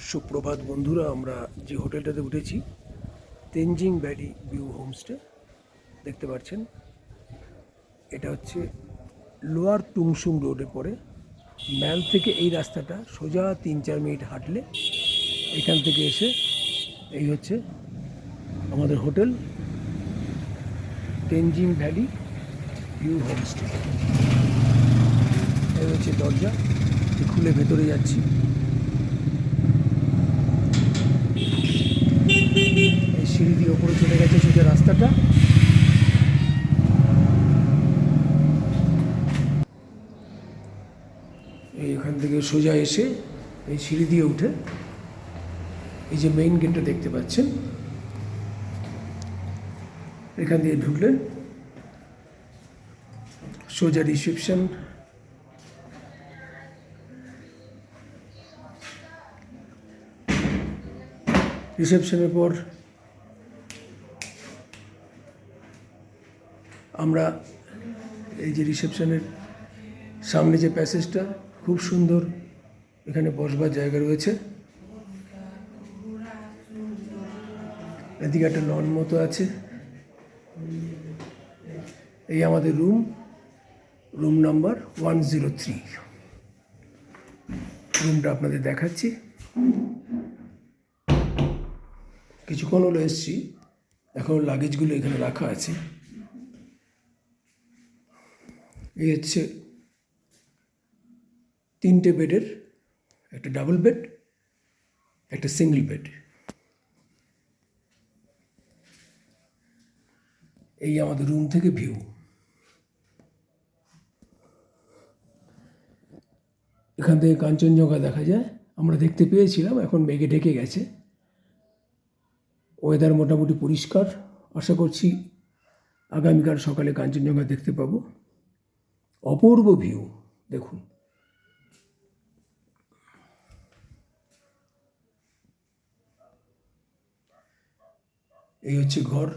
সুপ্রভাত বন্ধুরা, আমরা যে হোটেলটাতে উঠেছি তেনজিং ভ্যালি ভিউ হোমস্টে দেখতে পাচ্ছেন। এটা হচ্ছে লোয়ার টুংসুং রোডে পড়ে। ম্যাল থেকে এই রাস্তাটা সোজা 3-4 মিনিট হাঁটলে এখান থেকে এসে এই হচ্ছে আমাদের hotel Tenzing valley view homestay. এই হচ্ছে দরজা, খুলে ভেতরে যাচ্ছি। এই সিঁড়ি দিয়ে ওপরে চলে গেছে সোজা রাস্তাটা। এইখান থেকে সোজা এসে এই সিঁড়ি দিয়ে উঠে এই যে মেইন গেটটা দেখতে পাচ্ছেন, এখান দিয়ে ঢুকলেন সোজা রিসেপশন। রিসেপশনের পর আমরা এই যে রিসেপশনের সামনে যে প্যাসেজটা খুব সুন্দর, এখানে বসবার জায়গা রয়েছে। এদিকে একটা লন মতো আছে। এই আমাদের রুম নাম্বার 103। রুমটা আপনাদের দেখাচ্ছি। কিছুক্ষণ হলো এসছি, এখন লাগেজগুলো এখানে রাখা আছে। এই হচ্ছে 3টে বেডের, একটা ডাবল বেড, একটা সিঙ্গল বেড। এই আমাদের রুম থেকে ভিউ। এখান থেকে কাঞ্চনজঙ্ঘা দেখা যায়। আমরা দেখতে পেয়েছিলাম, এখন মেঘে ঢেকে গেছে। ওয়েদার মোটামুটি পরিষ্কার। আশা করছি আগামীকাল সকালে কাঞ্চনজঙ্ঘা দেখতে পাবো। অপূর্ব ভিউ দেখুন। এই হচ্ছে ঘর।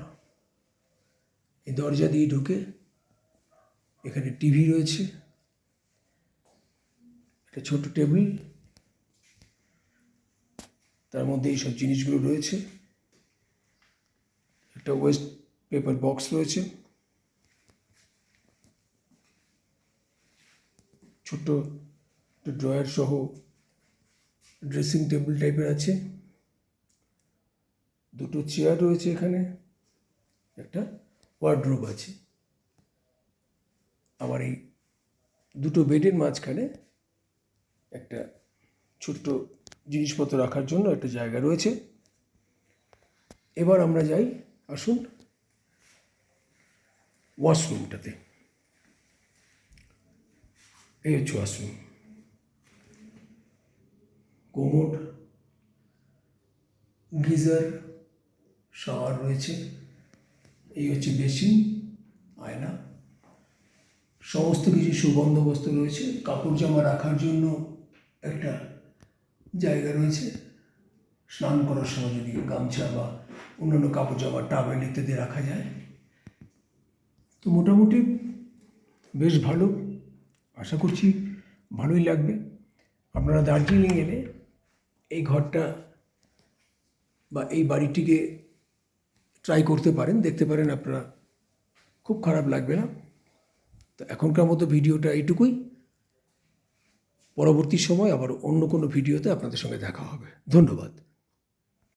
এই দরজা দিয়ে ঢুকে এখানে টিভি রয়েছে, একটা ছোট টেবিল, তার মধ্যে এইসব জিনিসগুলো রয়েছে। একটা ওয়েস্ট পেপার বক্স রয়েছে, ছোট্ট একটা ড্রয়ার সহ ড্রেসিং টেবিল টাইপের আছে। 2টো চেয়ার রয়েছে এখানে, একটা ওয়ার্ডরোব আছে। আবার এই 2টো বেডের মাঝখানে একটা ছোট্ট জিনিসপত্র রাখার জন্য একটা জায়গা রয়েছে। এবার আমরা যাই, আসুন ওয়াশরুমটাতে। এই হচ্ছে ওয়াশরুম। কোমোড, গিজার, শাওয়ার রয়েছে। এই হচ্ছে বেসিন, আয়না, সমস্ত কিছু সুবন্দোবস্ত রয়েছে। কাপড় জামা রাখার জন্য একটা জায়গা রয়েছে। স্নান করার সময় যদি গামছা বা অন্যান্য কাপড় জামা, টাওয়েল ইত্যাদি রাখা যায়। তো মোটামুটি বেশ ভালো। আশা করছি ভালোই লাগবে। আপনারা দার্জিলিং এলে এই ঘরটা বা এই বাড়িটিকে ট্রাই করতে পারেন, দেখতে পারেন, আপনারা খুব খারাপ লাগবে না। তো এখনকার মতো ভিডিওটা এইটুকুই। পরবর্তী সময় আবার অন্য কোনো ভিডিওতে আপনাদের সঙ্গে দেখা হবে। ধন্যবাদ।